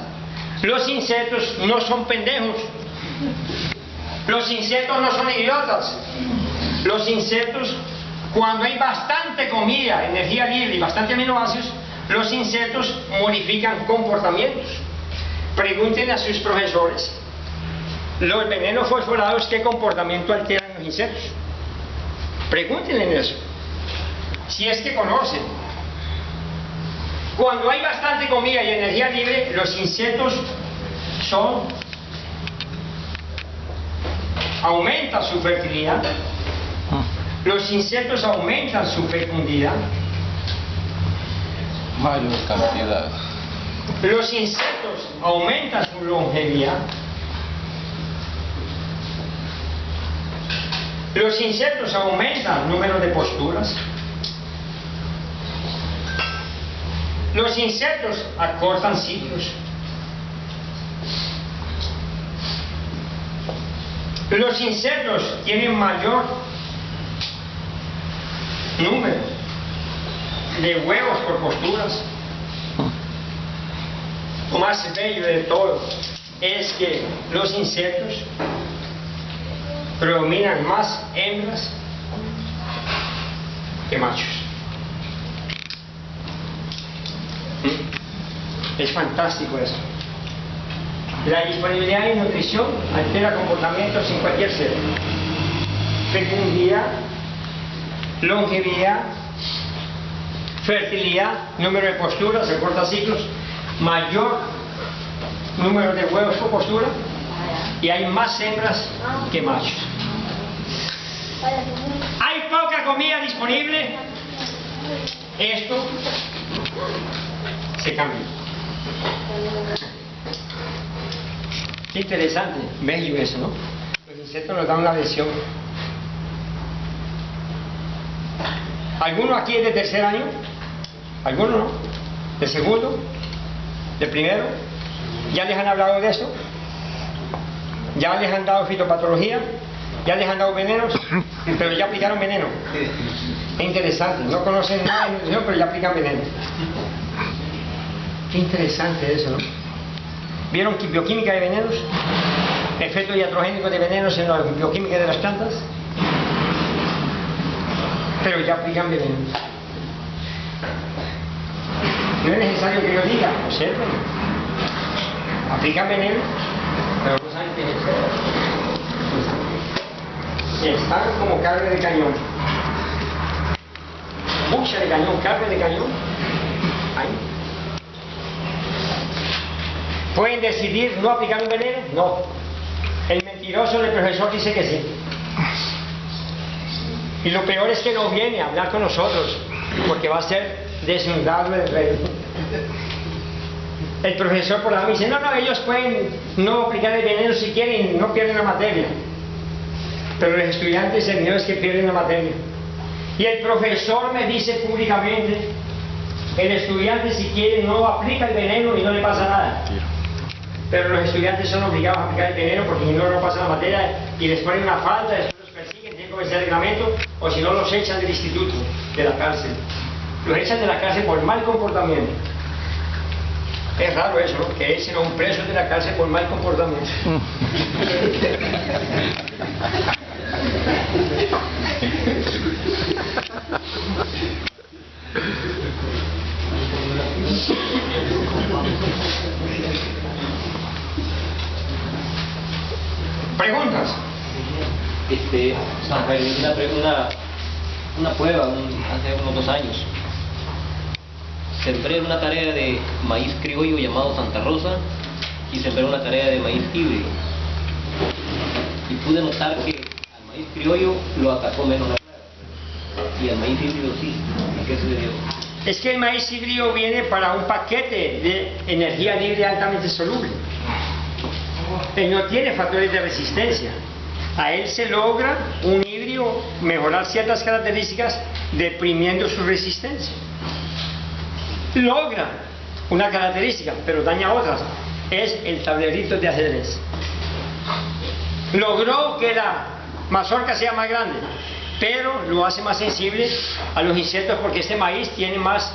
los insectos no son pendejos. Los insectos no son idiotas. Los insectos, cuando hay bastante comida, energía libre y bastante aminoácidos, los insectos modifican comportamientos. Pregúntenle a sus profesores, los venenos fosforados, ¿qué comportamiento alteran los insectos? Pregúntenle eso, si es que conocen. Cuando hay bastante comida y energía libre, los insectos aumentan su fertilidad, los insectos aumentan su fecundidad, Mayor cantidad. los insectos aumentan su longevidad, los insectos aumentan el número de posturas, los insectos acortan ciclos, los insectos tienen mayor número de huevos por posturas. Lo más bello de todo es que los insectos predominan más hembras que machos. Es fantástico eso. La disponibilidad y nutrición altera comportamientos en cualquier ser. Fecundidad, longevidad, fertilidad, número de posturas, recorta ciclos, mayor número de huevos por postura y hay más hembras que machos. Hay poca comida disponible. Esto se cambia. Qué interesante, bello eso, ¿no? Los insectos nos dan una lección. ¿Alguno aquí es de tercer año? ¿Alguno no? ¿De segundo? ¿De primero? ¿Ya les han hablado de eso? ¿Ya les han dado fitopatología? ¿Ya les han dado venenos? Pero ya aplicaron veneno. Es interesante, no conocen nada de nutrición, pero ya aplican veneno. Qué interesante eso, ¿no? ¿Vieron bioquímica de venenos? Efectos iatrogénicos de venenos en la bioquímica de las plantas. Pero ya aplican venenos. No es necesario que yo diga, observen. Aplican veneno, pero no saben qué es. Están como carne de cañón. Mucha de cañón, carne de cañón. Ahí. ¿Pueden decidir no aplicar un veneno? No. El mentiroso del profesor dice que sí. Y lo peor es que no viene a hablar con nosotros, porque va a ser desnudado el rey. El profesor por la me dice, no, ellos pueden no aplicar el veneno si quieren, no pierden la materia. Pero los estudiantes, el miedo es que pierden la materia. Y el profesor me dice públicamente, el estudiante si quiere no aplica el veneno y no le pasa nada. Pero los estudiantes son obligados a aplicar el veneno porque si no, no pasa la materia y les ponen una falta, después los persiguen, tienen que obedecer el reglamento, o si no los echan del instituto, de la cárcel. Los echan de la cárcel por mal comportamiento. Es raro eso, ¿no? Que echen a un preso de la cárcel por mal comportamiento. ¿Preguntas? Una prueba hace unos 2 años. Sembré una tarea de maíz criollo llamado Santa Rosa y sembré una tarea de maíz híbrido. Y pude notar que al maíz criollo lo atacó menos la plaga y al maíz híbrido sí. ¿A qué se debió? Es que el maíz híbrido viene para un paquete de energía libre altamente soluble. Él no tiene factores de resistencia. A él se logra un híbrido mejorar ciertas características deprimiendo su resistencia. Logra una característica, pero daña otras. Es el tablerito de ajedrez. Logró que la mazorca sea más grande, pero lo hace más sensible a los insectos porque este maíz tiene más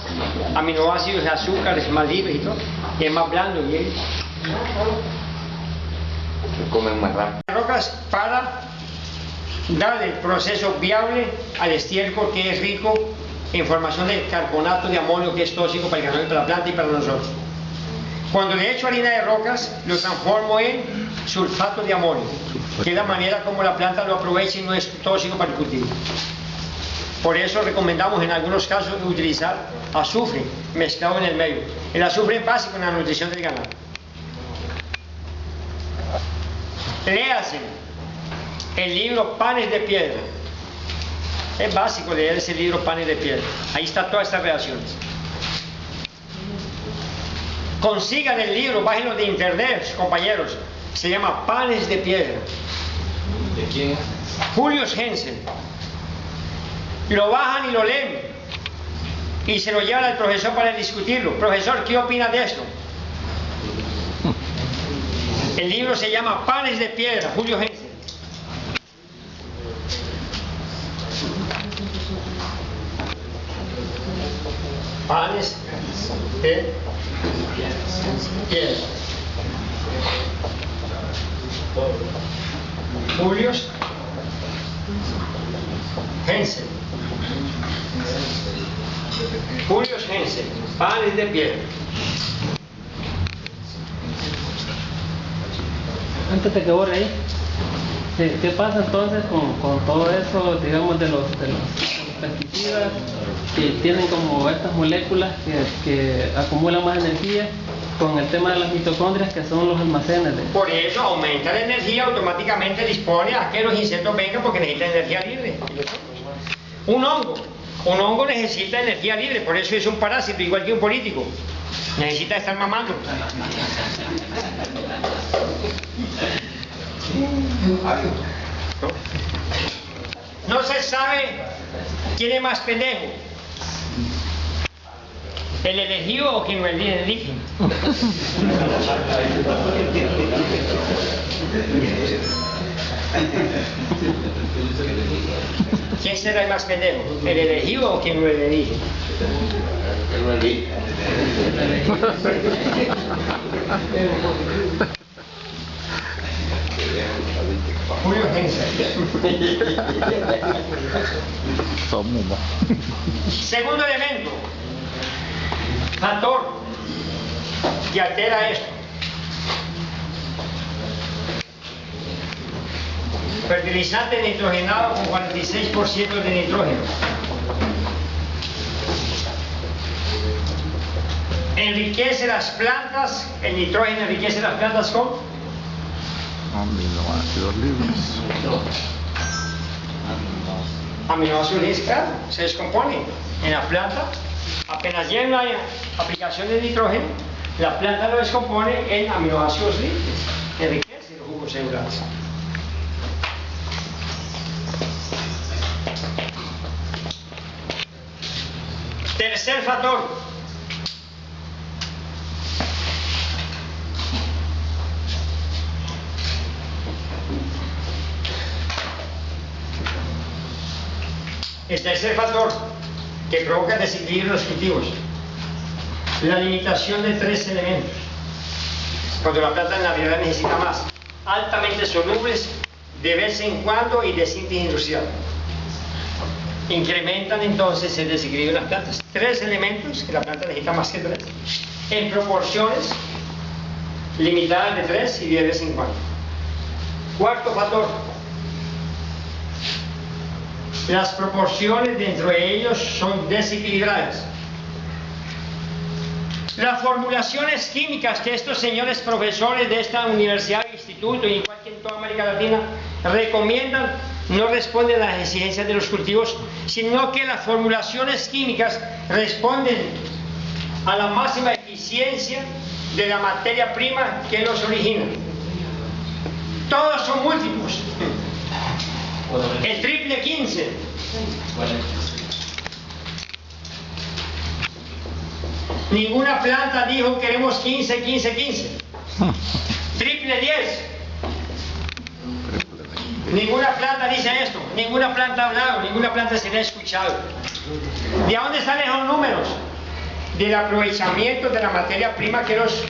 aminoácidos, azúcares, más libres y todo, y es más blando y él Comen más rápido. rocas para dar el proceso viable al estiércol que es rico en formación de carbonato de amonio que es tóxico para el ganado y para la planta y para nosotros. Cuando le echo harina de rocas lo transformo en sulfato de amonio, que es la manera como la planta lo aprovecha y no es tóxico para el cultivo. Por eso recomendamos en algunos casos utilizar azufre mezclado en el medio. El azufre es básico en la nutrición del ganado. Léase el libro Panes de Piedra. Es básico leer ese libro Panes de Piedra. Ahí está todas estas reacciones. Consigan el libro, bájenlo de internet, compañeros. Se llama Panes de Piedra. ¿De quién? Julius Hensen. Lo bajan y lo leen. Y se lo llevan al profesor para discutirlo. Profesor, ¿qué opina de esto? El libro se llama Panes de Piedra, Julio Hensen. Panes de Piedra. Julio Hensen. Julio Hensen, Panes de Piedra. Antes de que borre ahí, ¿qué pasa entonces con todo eso, digamos, de los pesticidas que tienen como estas moléculas que acumulan más energía con el tema de las mitocondrias que son los almacenes? Por eso aumenta la energía, automáticamente dispone a que los insectos vengan porque necesitan energía libre. Un hongo necesita energía libre, por eso es un parásito, igual que un político. Necesita estar mamando. No se sabe quién es más pendejo, el elegido o quien lo elige. ¿Quién será el más pendejo? ¿El elegido o quien lo elige? Julio Hensen. Somos. Segundo elemento. factor que altera esto. Fertilizante nitrogenado con 46% de nitrógeno. Enriquece las plantas, el nitrógeno enriquece las plantas con Aminoácidos libres. aminoácidos libres, claro, se descompone en la planta. Apenas llega la aplicación de nitrógeno, la planta lo descompone en aminoácidos libres, enriquece los jugos celulares. Tercer factor. El tercer factor que provoca desequilibrio en los cultivos, la limitación de 3 elementos. Cuando la planta en la realidad necesita más, altamente solubles de vez en cuando y de síntesis industrial. Incrementan entonces el desequilibrio en las plantas. 3 elementos que la planta necesita más que 3, en proporciones limitadas de 3 y de vez en cuando. Cuarto factor. Las proporciones dentro de ellos son desequilibradas. Las formulaciones químicas que estos señores profesores de esta universidad, instituto y igual que en toda América Latina recomiendan no responden a las exigencias de los cultivos, sino que las formulaciones químicas responden a la máxima eficiencia de la materia prima que los origina. Todos son múltiplos. El triple 15. Ninguna planta dijo queremos 15, 15, 15. Triple 10. Ninguna planta dice esto. Ninguna planta ha hablado. Ninguna planta se le ha escuchado. ¿De dónde salen esos números? Del aprovechamiento de la materia prima que los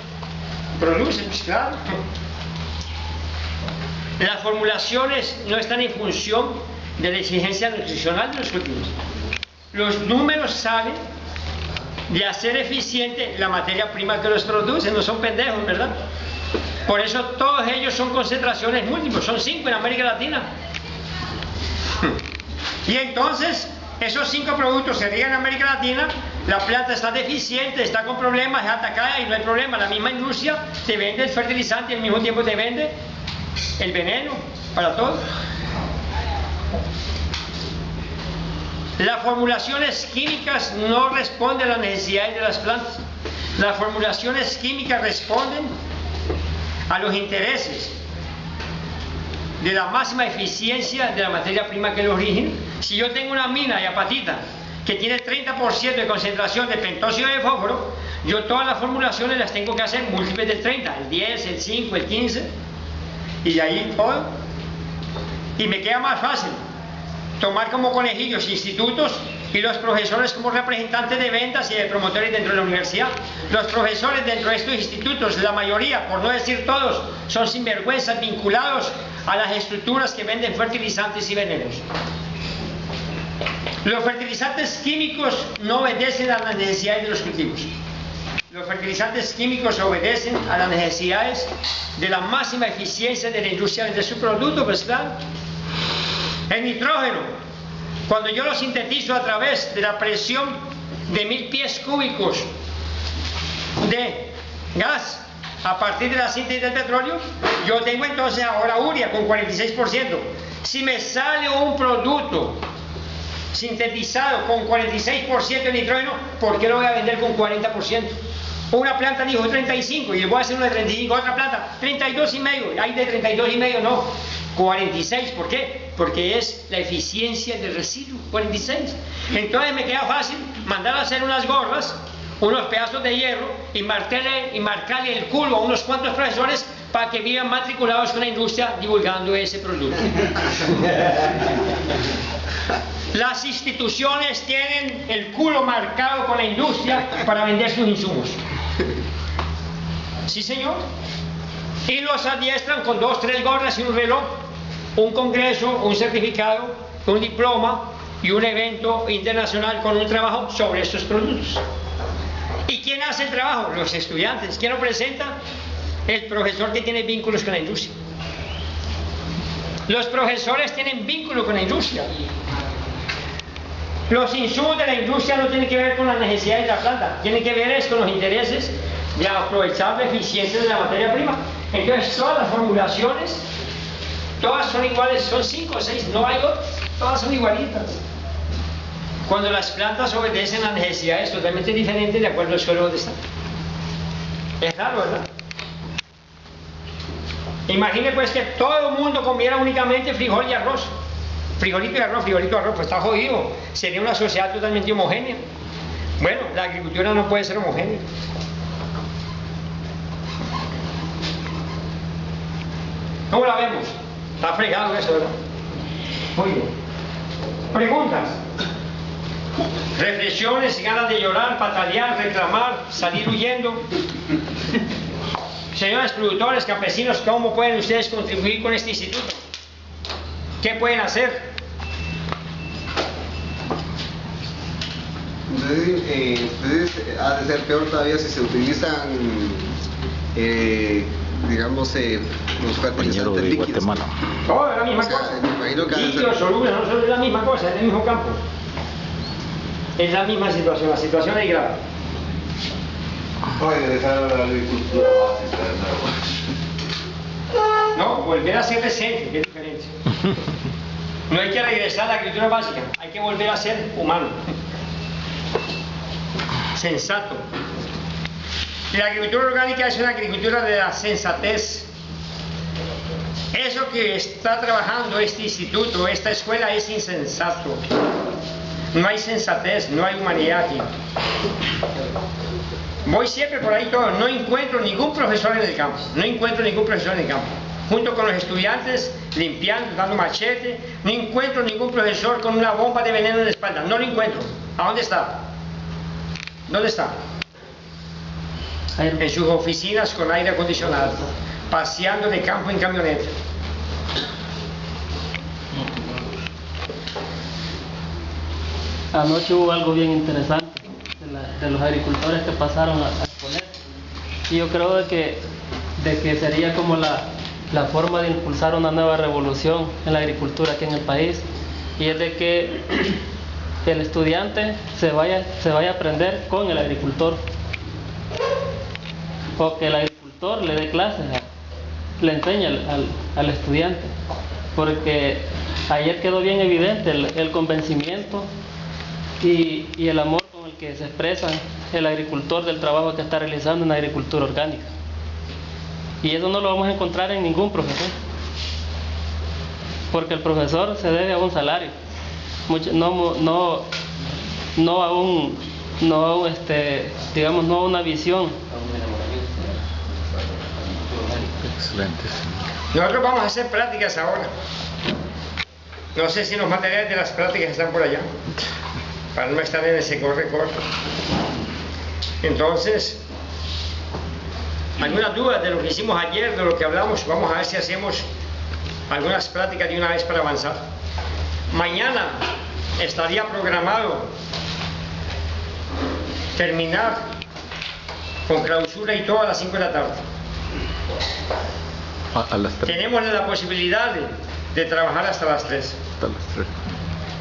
produce, pues claro. Las formulaciones no están en función de la exigencia nutricional de los cultivos. Los números salen de hacer eficiente la materia prima que los produce, no son pendejos, ¿verdad? Por eso todos ellos son concentraciones múltiples, son 5 en América Latina. Y entonces, esos 5 productos se riegan en América Latina, la planta está deficiente, está con problemas, es atacada y no hay problema. La misma industria te vende el fertilizante y al mismo tiempo te vende el veneno para todo. Las formulaciones químicas no responden a las necesidades de las plantas. Las formulaciones químicas responden a los intereses de la máxima eficiencia de la materia prima que lo origina. Si yo tengo una mina de apatita que tiene 30% de concentración de pentóxido de fósforo, yo todas las formulaciones las tengo que hacer múltiples del 30, el 10, el 5, el 15, y de ahí todo. Y me queda más fácil tomar como conejillos institutos y los profesores como representantes de ventas y de promotores dentro de la universidad. Los profesores dentro de estos institutos, la mayoría, por no decir todos, son sinvergüenzas vinculados a las estructuras que venden fertilizantes y venenos. Los fertilizantes químicos no obedecen a las necesidades de los cultivos. Los fertilizantes químicos obedecen a las necesidades de la máxima eficiencia de la industria de su producto, pues claro. El nitrógeno, cuando yo lo sintetizo a través de la presión de 1000 pies cúbicos de gas a partir de la síntesis del petróleo, yo tengo entonces ahora urea con 46%. Si me sale un producto sintetizado con 46% de nitrógeno, ¿por qué lo voy a vender con 40%? Una planta dijo 35 y le voy a hacer uno de 35, otra planta 32,5, hay de 32,5 no, 46, ¿por qué? Porque es la eficiencia del residuo, 46. Entonces me queda fácil mandar a hacer unas gorras, unos pedazos de hierro y marcarle el culo a unos cuantos profesores para que vivan matriculados con la industria divulgando ese producto. Las instituciones tienen el culo marcado con la industria para vender sus insumos. Sí, señor. Y los adiestran con 2, 3 gorras y un reloj, un congreso, un certificado, un diploma y un evento internacional con un trabajo sobre estos productos. ¿Y quién hace el trabajo? Los estudiantes. ¿Quién lo presenta? El profesor que tiene vínculos con la industria. Los profesores tienen vínculo con la industria. Los insumos de la industria no tienen que ver con las necesidades de la planta, tienen que ver es con los intereses de aprovechar la eficiencia de la materia prima. Entonces todas las formulaciones, todas son iguales, son 5 o 6, no hay otras, todas son igualitas. Cuando las plantas obedecen a necesidades totalmente diferentes de acuerdo al suelo donde están. Es raro, ¿verdad? Imagine pues que todo el mundo comiera únicamente frijol y arroz. Frijolito y arroz, pues está jodido. Sería una sociedad totalmente homogénea. Bueno, la agricultura no puede ser homogénea. ¿Cómo la vemos? Está fregado eso, ¿verdad? Muy bien. Preguntas. Reflexiones, ganas de llorar, patalear, reclamar, salir huyendo. Señores productores, campesinos, ¿cómo pueden ustedes contribuir con este instituto? ¿Qué pueden hacer? Entonces ha de ser peor todavía si se utilizan, digamos, los Compañero fertilizantes de líquidos. Guatemala. Todo es la misma O sea, cosa. me imagino que ha de ser- Líquido, soluble, no solo es la misma cosa, es el mismo campo. Es la misma situación, la situación es grave. Oye, dejar la agricultura básica de nuevo. No, volver a ser decente, que es diferente. No hay que regresar a la agricultura básica, hay que volver a ser humano. Sensato. La agricultura orgánica es una agricultura de la sensatez. Eso que está trabajando este instituto, esta escuela es insensato. No hay sensatez, no hay humanidad aquí. Voy siempre por ahí todo, no encuentro ningún profesor en el campo, no encuentro ningún profesor en el campo. Junto con los estudiantes, limpiando, dando machete, no encuentro ningún profesor con una bomba de veneno en la espalda, no lo encuentro. ¿A dónde está? ¿Dónde está? En sus oficinas con aire acondicionado, paseando de campo en camioneta. Anoche hubo algo bien interesante de los agricultores que pasaron a exponer. Y yo creo de que sería como la forma de impulsar una nueva revolución en la agricultura aquí en el país. Y es de que el estudiante se vaya a aprender con el agricultor. O que el agricultor le dé clases, le enseñe al estudiante. Porque ayer quedó bien evidente el convencimiento y el amor con el que se expresa el agricultor del trabajo que está realizando en la agricultura orgánica. Y eso no lo vamos a encontrar en ningún profesor, porque el profesor se debe a un salario, no a una visión. Excelente. Nosotros vamos a hacer prácticas ahora. No sé si los materiales de las prácticas están por allá, para no estar en ese corre-corre. Entonces, algunas dudas de lo que hicimos ayer, de lo que hablamos, vamos a ver si hacemos algunas prácticas de una vez para avanzar. Mañana estaría programado terminar con clausura y todo a las 5 de la tarde. A las 3. Tenemos la posibilidad de trabajar hasta las 3. Hasta las 3.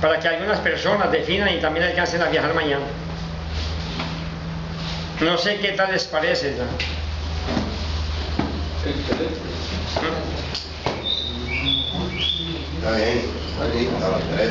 Para que algunas personas definan y también alcancen a viajar mañana. No sé qué tal les parece, ¿no? Está bien, a las 3.